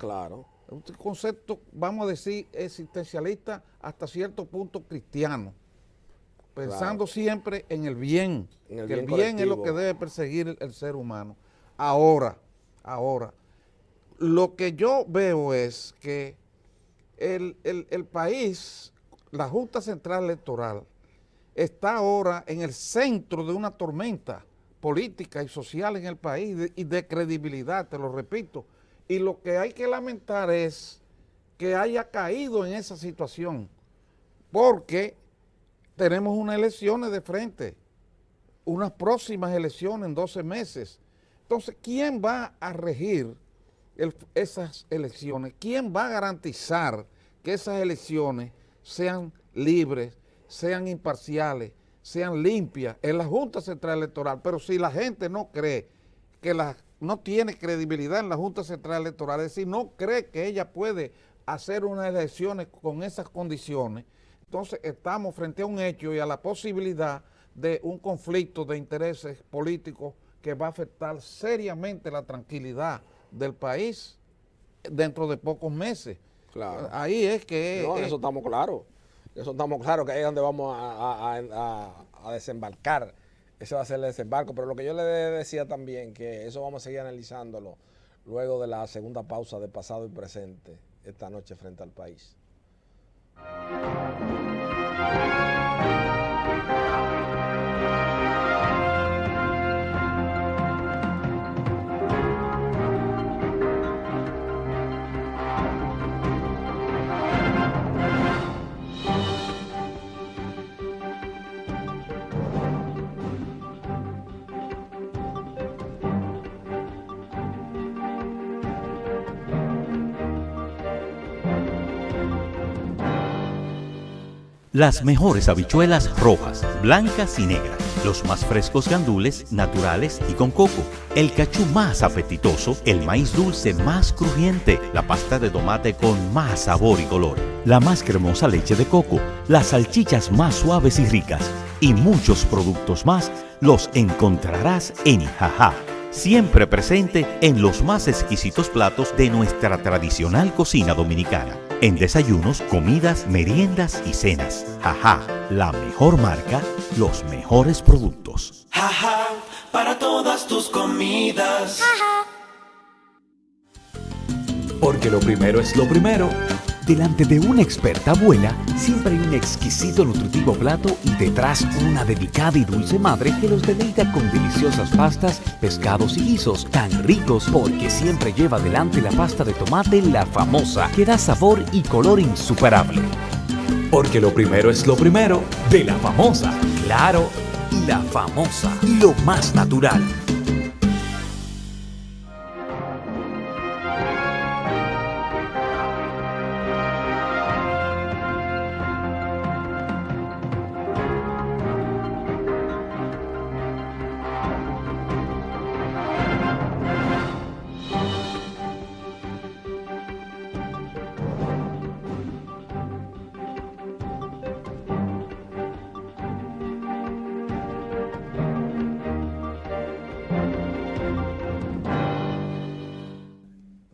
Un concepto, vamos a decir, existencialista hasta cierto punto cristiano. Pensando siempre en el bien. El bien es lo que debe perseguir el ser humano. Ahora, lo que yo veo es que el país, la Junta Central Electoral, está ahora en el centro de una tormenta política y social en el país y de credibilidad, te lo repito. Y lo que hay que lamentar es que haya caído en esa situación, porque tenemos unas elecciones de frente, unas próximas elecciones en 12 meses. Entonces, ¿quién va a regir esas elecciones? ¿Quién va a garantizar que esas elecciones sean libres, sean imparciales, sean limpias en la Junta Central Electoral? Pero si la gente no cree que no tiene credibilidad en la Junta Central Electoral, es decir, no cree que ella puede hacer unas elecciones con esas condiciones, entonces estamos frente a un hecho y a la posibilidad de un conflicto de intereses políticos que va a afectar seriamente la tranquilidad del país dentro de pocos meses. Ahí es que... No, eso estamos claros. Eso estamos claros, que ahí es donde vamos a desembarcar Ese va a ser el desembarco, pero lo que yo le decía también, que eso vamos a seguir analizándolo luego de la segunda pausa de pasado y presente esta noche frente al país. Las mejores habichuelas rojas, blancas y negras, los más frescos gandules, naturales y con coco, el cachú más apetitoso, el maíz dulce más crujiente, la pasta de tomate con más sabor y color, la más cremosa leche de coco, las salchichas más suaves y ricas y muchos productos más los encontrarás en Jajá. Siempre presente en los más exquisitos platos de nuestra tradicional cocina dominicana. En desayunos, comidas, meriendas y cenas. Jajá, la mejor marca, los mejores productos. Jajá, para todas tus comidas. Porque lo primero es lo primero. Delante de una experta abuela, siempre hay un exquisito nutritivo plato y detrás una delicada y dulce madre que los deleita con deliciosas pastas, pescados y guisos tan ricos porque siempre lleva adelante la pasta de tomate La Famosa, que da sabor y color insuperable. Porque lo primero es lo primero de La Famosa. Claro, La Famosa, lo más natural.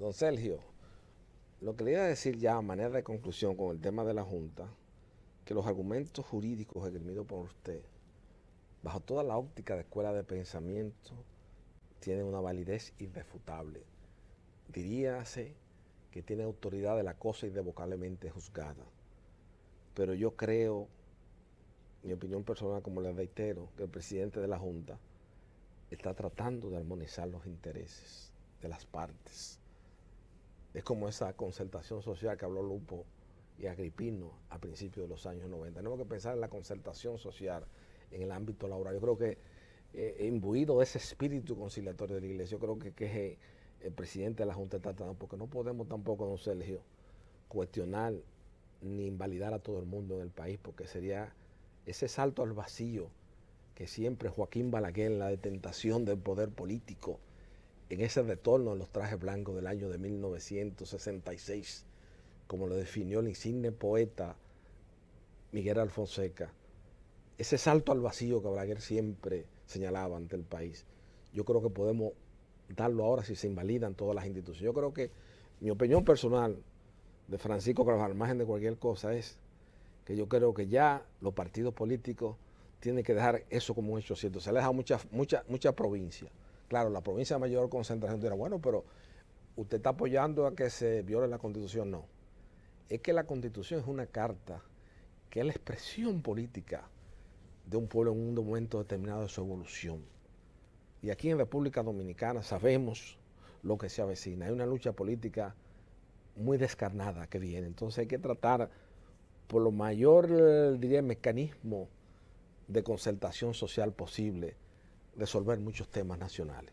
Don Sergio, lo que le iba a decir ya a manera de conclusión con el tema de la Junta, que los argumentos jurídicos esgrimidos por usted, bajo toda la óptica de escuela de pensamiento, tienen una validez irrefutable. Diríase que tiene autoridad de la cosa irrevocablemente juzgada. Pero yo creo, mi opinión personal, como les reitero, que el presidente de la Junta está tratando de armonizar los intereses de las partes. Es como esa concertación social que habló Lupo y Agripino a principios de los años 90. Tenemos que pensar en la concertación social en el ámbito laboral. Yo creo que imbuido de ese espíritu conciliatorio de la Iglesia, yo creo que el presidente de la Junta está tratando, porque no podemos tampoco, don Sergio, cuestionar ni invalidar a todo el mundo en el país, porque sería ese salto al vacío que siempre Joaquín Balaguer, en la detentación del poder político, en ese retorno a los trajes blancos del año de 1966, como lo definió el insigne poeta Miguel Alfonseca, ese salto al vacío que Balaguer siempre señalaba ante el país, yo creo que podemos darlo ahora si se invalidan todas las instituciones. Yo creo que mi opinión personal de Francisco Carvajal, al margen de cualquier cosa, es que yo creo que ya los partidos políticos tienen que dejar eso como un hecho cierto. Se le deja mucha provincia. Claro, la provincia de mayor concentración dirá, bueno, pero usted está apoyando a que se viole la Constitución. No. Es que la Constitución es una carta que es la expresión política de un pueblo en un momento determinado de su evolución. Y aquí en República Dominicana sabemos lo que se avecina. Hay una lucha política muy descarnada que viene. Entonces hay que tratar por lo mayor, diría, mecanismo de concertación social posible, resolver muchos temas nacionales.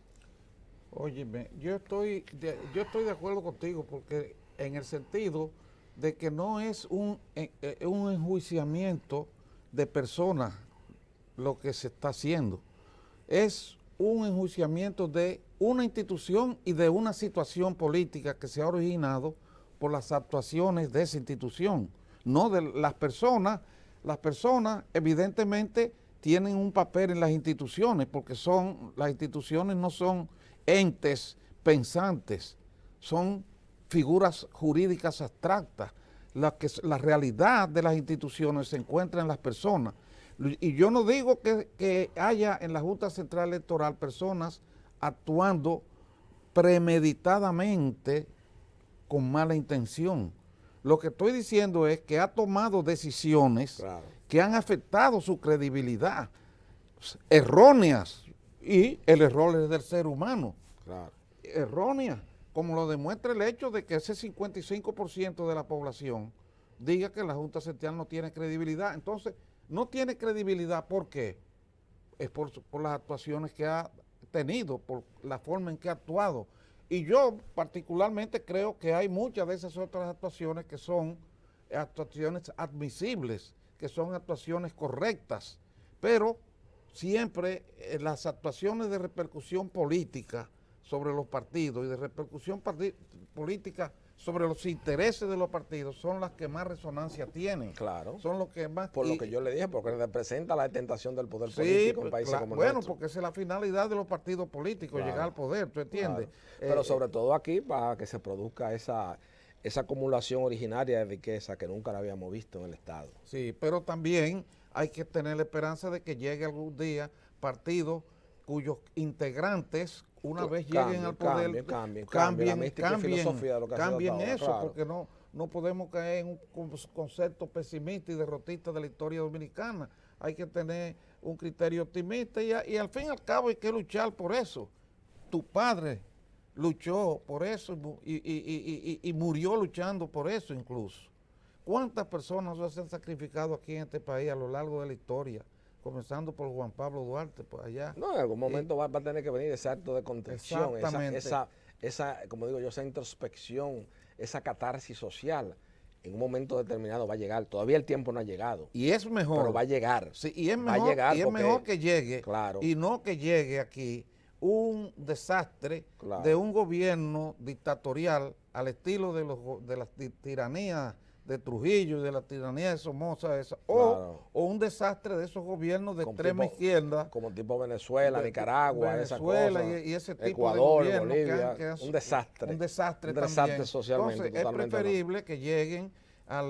Óyeme, yo estoy de acuerdo contigo, porque en el sentido de que no es un enjuiciamiento de personas lo que se está haciendo, es un enjuiciamiento de una institución y de una situación política que se ha originado por las actuaciones de esa institución, no de las personas. Las personas evidentemente tienen un papel en las instituciones, porque las instituciones no son entes pensantes, son figuras jurídicas abstractas. La realidad de las instituciones se encuentra en las personas, Y yo no digo que haya en la Junta Central Electoral personas actuando premeditadamente con mala intención. Lo que estoy diciendo es que ha tomado decisiones que han afectado su credibilidad, erróneas, y el error es del ser humano. Erróneas, como lo demuestra el hecho de que ese 55% de la población diga que la Junta Central no tiene credibilidad. Entonces, no tiene credibilidad, ¿por qué? Es por las actuaciones que ha tenido, por la forma en que ha actuado. Y yo particularmente creo que hay muchas de esas otras actuaciones que son actuaciones admisibles, que son actuaciones correctas, pero siempre las actuaciones de repercusión política sobre los partidos y de repercusión política sobre los intereses de los partidos son las que más resonancia tienen. Claro. Son los que más... Por lo que yo le dije, porque representa la tentación del poder político en países como el bueno, nuestro. porque esa es la finalidad de los partidos políticos, llegar al poder, ¿tú entiendes? Pero sobre todo aquí, para que se produzca esa acumulación originaria de riqueza que nunca la habíamos visto en el Estado. Sí, pero también hay que tener la esperanza de que llegue algún día partidos cuyos integrantes, una vez lleguen al poder, cambien eso, claro. Porque no podemos caer en un concepto pesimista y derrotista de la historia dominicana. Hay que tener un criterio optimista y al fin y al cabo hay que luchar por eso. Tu padre luchó por eso y murió luchando por eso incluso. ¿Cuántas personas se han sacrificado aquí en este país a lo largo de la historia? Comenzando por Juan Pablo Duarte, por allá. No, en algún momento va a tener que venir ese acto de contención, esa, como digo yo, esa introspección, esa catarsis social. En un momento determinado va a llegar. Todavía el tiempo no ha llegado. Y es mejor. Pero va a llegar. Sí, y es mejor, es mejor que llegue. Claro. Y no que llegue aquí un desastre de un gobierno dictatorial al estilo de las tiranías de Trujillo y de la tiranía de Somoza, o un desastre de esos gobiernos de extrema izquierda. Como tipo Venezuela, Nicaragua, y ese tipo Ecuador, de Bolivia, que un desastre. Un desastre socialmente. Entonces, es preferible que lleguen a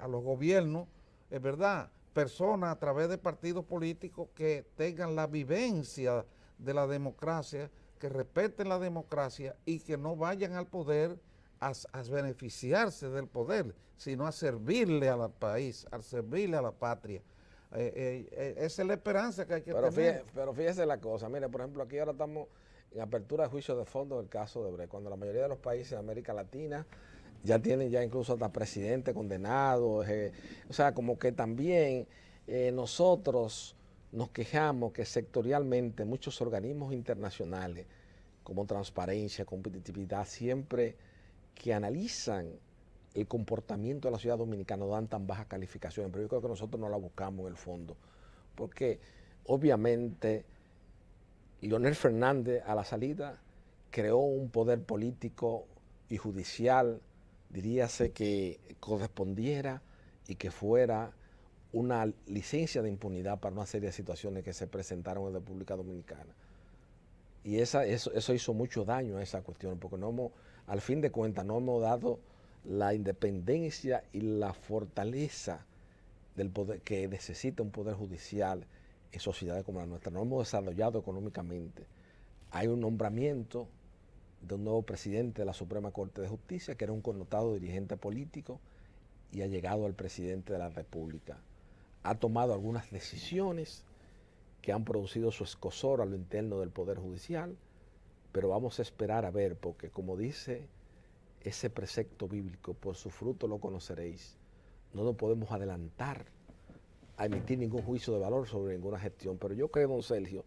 los gobiernos, es verdad, personas a través de partidos políticos que tengan la vivencia de la democracia, que respeten la democracia y que no vayan al poder a beneficiarse del poder, sino a servirle al país, a servirle a la patria. Esa es la esperanza que hay que tener. Pero fíjese la cosa, mire, por ejemplo, aquí ahora estamos en apertura de juicio de fondo del caso de Brecht, cuando la mayoría de los países de América Latina ya tienen incluso hasta presidente condenado, o sea, como que también nosotros nos quejamos que sectorialmente muchos organismos internacionales como Transparencia, Competitividad, siempre que analizan el comportamiento de la sociedad dominicana dan tan bajas calificaciones, pero yo creo que nosotros no la buscamos en el fondo, porque obviamente Leonel Fernández a la salida creó un poder político y judicial, diríase, que correspondiera y que fuera una licencia de impunidad para una serie de situaciones que se presentaron en la República Dominicana. Y eso hizo mucho daño a esa cuestión, porque al fin de cuentas no hemos dado la independencia y la fortaleza del poder que necesita un poder judicial en sociedades como la nuestra. No hemos desarrollado económicamente. Hay un nombramiento de un nuevo presidente de la Suprema Corte de Justicia, que era un connotado dirigente político y ha llegado al presidente de la República. Ha tomado algunas decisiones que han producido su escozor a lo interno del Poder Judicial, pero vamos a esperar a ver, porque como dice ese precepto bíblico, por su fruto lo conoceréis. No nos podemos adelantar a emitir ningún juicio de valor sobre ninguna gestión, pero yo creo, don Sergio,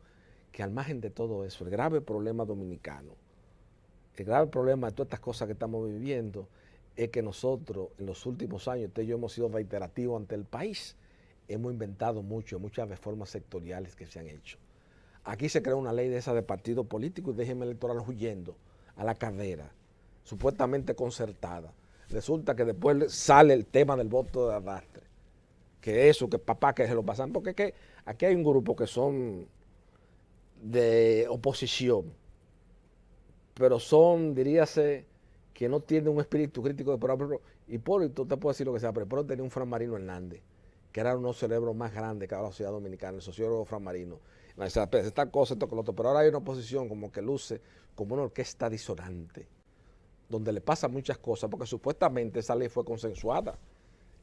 que al margen de todo eso, el grave problema dominicano, el grave problema de todas estas cosas que estamos viviendo, es que nosotros en los últimos años, usted y yo hemos sido reiterativos ante el país, hemos inventado muchas reformas sectoriales que se han hecho. Aquí se creó una ley de esa de partido político y régimen electoral huyendo a la carrera, supuestamente concertada. Resulta que después sale el tema del voto de arrastre, que eso, que papá, que se lo pasan, porque es que aquí hay un grupo que son de oposición, pero son, diríase, que no tienen un espíritu crítico. Por ejemplo, Hipólito, usted puede decir lo que sea, pero Hipólito tenía un Fran Marino Hernández, que eran unos cerebros más grandes que la sociedad dominicana, el sociólogo Fran Marino. Esta cosa, esto con lo otro, pero ahora hay una oposición como que luce como una orquesta disonante, donde le pasan muchas cosas, porque supuestamente esa ley fue consensuada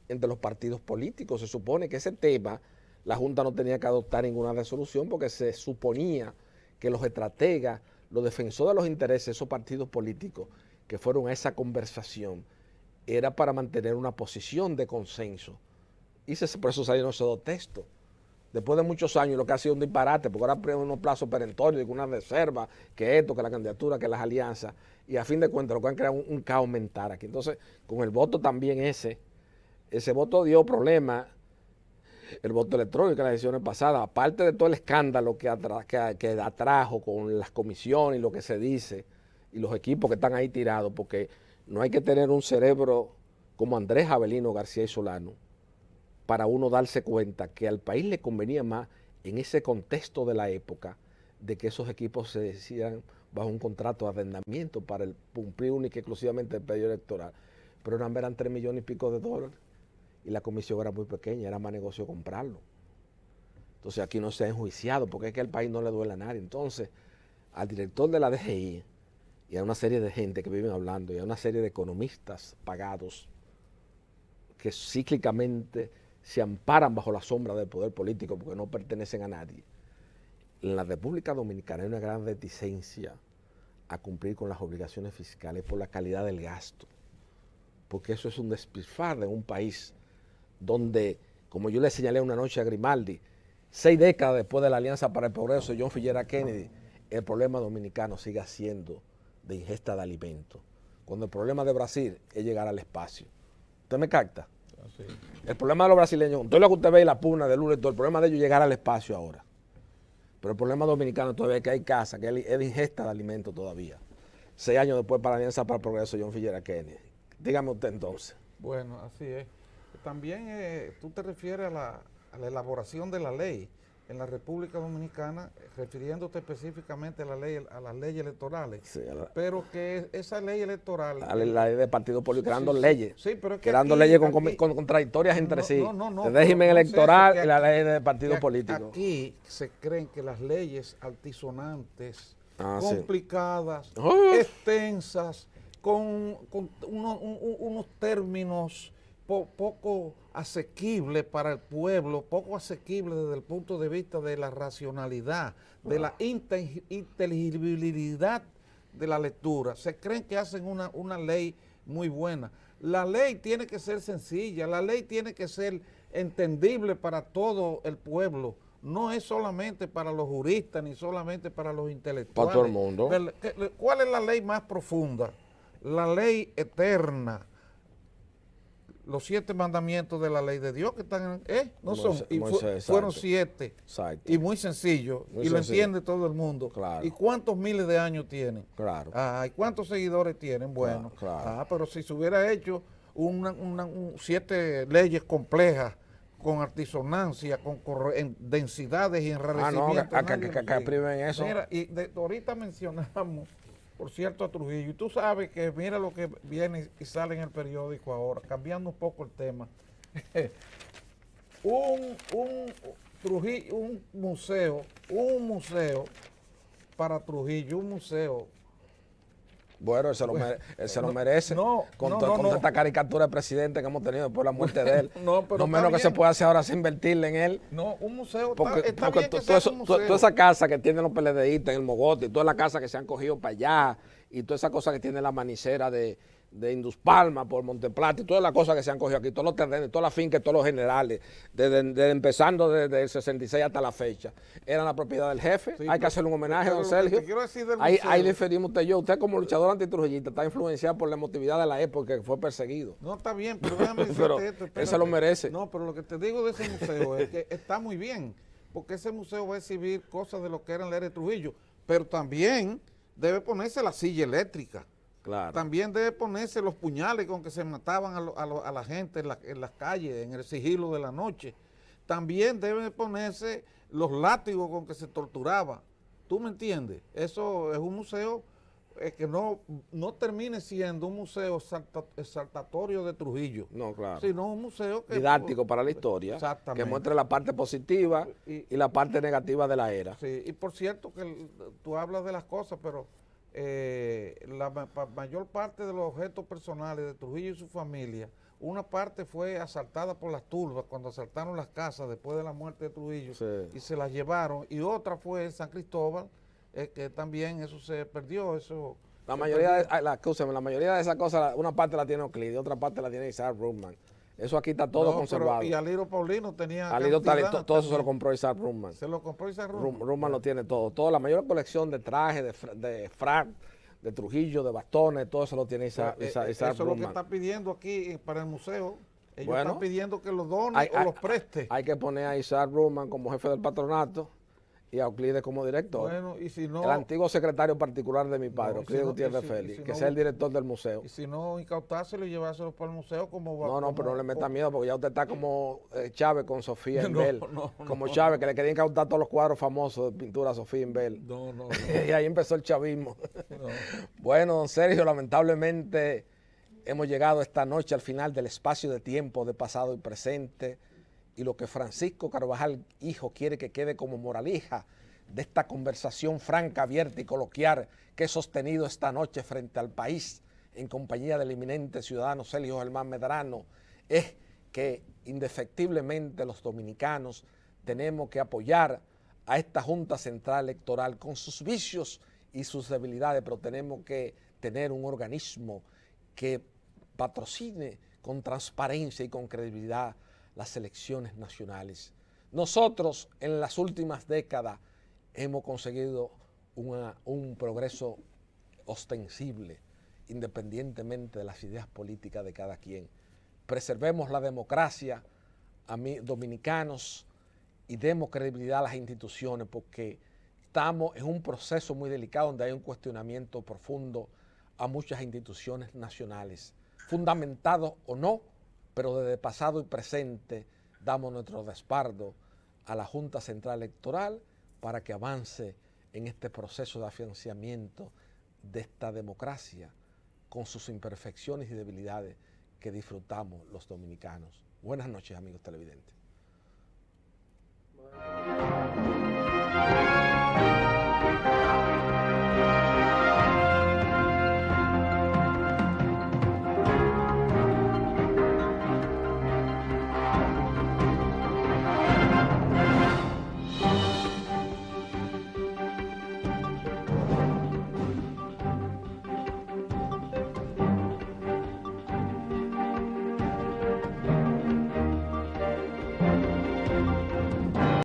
entre los partidos políticos. Se supone que ese tema la Junta no tenía que adoptar ninguna resolución porque se suponía que los estrategas, los defensores de los intereses de esos partidos políticos que fueron a esa conversación, era para mantener una posición de consenso. Y por eso salieron esos dos textos. Después de muchos años, lo que ha sido un disparate, porque ahora ponen unos plazos perentorios, una reserva, que esto, que la candidatura, que las alianzas, y a fin de cuentas lo que han creado un caos mental aquí. Entonces, con el voto también ese voto dio problemas, el voto electrónico en las elecciones pasadas, aparte de todo el escándalo que atrajo con las comisiones y lo que se dice, y los equipos que están ahí tirados, porque no hay que tener un cerebro como Andrés Avelino García y Solano para uno darse cuenta que al país le convenía más en ese contexto de la época de que esos equipos se decidan bajo un contrato de arrendamiento para cumplir única y exclusivamente el periodo electoral. Pero eran 3 millones y pico de dólares y la comisión era muy pequeña, era más negocio comprarlo. Entonces aquí no se ha enjuiciado porque es que al país no le duele a nadie. Entonces, al director de la DGI y a una serie de gente que viven hablando y a una serie de economistas pagados que cíclicamente se amparan bajo la sombra del poder político porque no pertenecen a nadie. En la República Dominicana hay una gran reticencia a cumplir con las obligaciones fiscales por la calidad del gasto, porque eso es un despilfarro en un país donde, como yo le señalé una noche a Grimaldi, 6 décadas después de la Alianza para el Progreso de John F. Kennedy, el problema dominicano sigue siendo de ingesta de alimentos, cuando el problema de Brasil es llegar al espacio. ¿Usted me capta? Así. El problema de los brasileños, todo lo que usted ve y la pugna de Lula, todo el problema de ellos es llegar al espacio ahora. Pero el problema dominicano todavía es que hay casa, que es de ingesta de alimentos todavía. 6 años después para la Alianza para el Progreso de John F. Kennedy. Dígame usted entonces. Bueno, así es. También tú te refieres a la elaboración de la ley en la República Dominicana, refiriéndote específicamente a las leyes electorales. Sí, pero que esa ley electoral... La ley de partidos políticos, creando leyes. Sí, pero es que creando leyes con contradictorias entre sí. El régimen electoral y la ley de partidos políticos. Aquí se creen que las leyes altisonantes, complicadas, extensas, con unos términos poco asequible para el pueblo, poco asequible desde el punto de vista de la racionalidad, de la inteligibilidad de la lectura. Se creen que hacen una ley muy buena. La ley tiene que ser sencilla, la ley tiene que ser entendible para todo el pueblo. No es solamente para los juristas ni solamente para los intelectuales. Para todo el mundo. ¿Cuál es la ley más profunda? La ley eterna. Los 7 mandamientos de la ley de Dios que están, no son, y fueron 7, y muy sencillo, y lo entiende todo el mundo. Claro. ¿Y cuántos miles de años tienen? Claro. ¿Y cuántos seguidores tienen? Bueno, claro. Pero si se hubiera hecho 7 leyes complejas, con artisonancia, en densidades y enrarecimientos. Que priven eso. Mira, y ahorita mencionamos, por cierto, a Trujillo, y tú sabes que mira lo que viene y sale en el periódico ahora, cambiando un poco el tema. un museo para Trujillo, un museo. Bueno, él se lo merece. Con toda esta caricatura de presidente que hemos tenido después de la muerte de él. Lo menos que se puede hacer ahora es invertirle en él. No, un museo porque toda esa casa que tienen los PLDistas en el Mogote, y toda la casa que se han cogido para allá, y toda esa cosa que tiene la manicera de Induspalma por Monteplata, y todas las cosas que se han cogido aquí, todos los terrenos, todas las fincas, todos los generales, empezando desde el 66 hasta la fecha, eran la propiedad del jefe. Hay que hacerle un homenaje a don Sergio. Ahí diferimos usted y yo. Usted como luchador antitrujillista está influenciado por la emotividad de la época que fue perseguido. No, está bien, pero déjame decirte esto. Él se lo merece. No, pero lo que te digo de ese museo es que está muy bien, porque ese museo va a exhibir cosas de lo que era la era de Trujillo, pero también debe ponerse la silla eléctrica. Claro. También debe ponerse los puñales con que se mataban a la gente en las calles, en el sigilo de la noche. También deben ponerse los látigos con que se torturaba. ¿Tú me entiendes? Eso es un museo que no termine siendo un museo exaltatorio de Trujillo. No, claro. Sino un museo que, didáctico para la historia, que muestre la parte positiva y la parte negativa de la era. Sí, y por cierto que tú hablas de las cosas, pero la mayor parte de los objetos personales de Trujillo y su familia, una parte fue asaltada por las turbas cuando asaltaron las casas después de la muerte de Trujillo, sí, y se las llevaron, y otra fue en San Cristóbal, que también eso se perdió. La mayoría de esas cosas, una parte la tiene Euclides, otra parte la tiene Isaac Rubman. Eso aquí está todo conservado. Y Aliro Paulino tenía todo eso se lo compró Isaac Rubman. Se lo compró Isaac Rubman. Rubman lo tiene todo. La mayor colección de trajes, de frac, de Trujillo, de bastones, todo eso lo tiene Isaac Rubman. Eso es lo que está pidiendo aquí para el museo. Ellos están pidiendo que los done o los preste. Hay que poner a Isaac Rubman como jefe del patronato y a Euclides como director. Bueno, y si no, el antiguo secretario particular de mi padre, Euclides Gutiérrez Félix, que sea el director del museo. Y si no, incautárselo y llevárselo para el museo como va. No, pero no le meta miedo, porque ya usted está como Chávez con Sofía Inbel. Como Chávez, que le quería incautar todos los cuadros famosos de pintura a Sofía Inbel. No. Y ahí empezó el chavismo. Bueno, don Sergio, lamentablemente hemos llegado esta noche al final del espacio de tiempo de pasado y presente, y lo que Francisco Carvajal, hijo, quiere que quede como moraleja de esta conversación franca, abierta y coloquial que he sostenido esta noche frente al país en compañía del eminente ciudadano Sergio Germán Medrano, es que indefectiblemente los dominicanos tenemos que apoyar a esta Junta Central Electoral con sus vicios y sus debilidades, pero tenemos que tener un organismo que patrocine con transparencia y con credibilidad las elecciones nacionales. Nosotros en las últimas décadas hemos conseguido un progreso ostensible, independientemente de las ideas políticas de cada quien. Preservemos la democracia, dominicanos, y demos credibilidad a las instituciones, porque estamos en un proceso muy delicado donde hay un cuestionamiento profundo a muchas instituciones nacionales, fundamentados o no, pero desde pasado y presente damos nuestro respaldo a la Junta Central Electoral para que avance en este proceso de afianzamiento de esta democracia con sus imperfecciones y debilidades que disfrutamos los dominicanos. Buenas noches, amigos televidentes.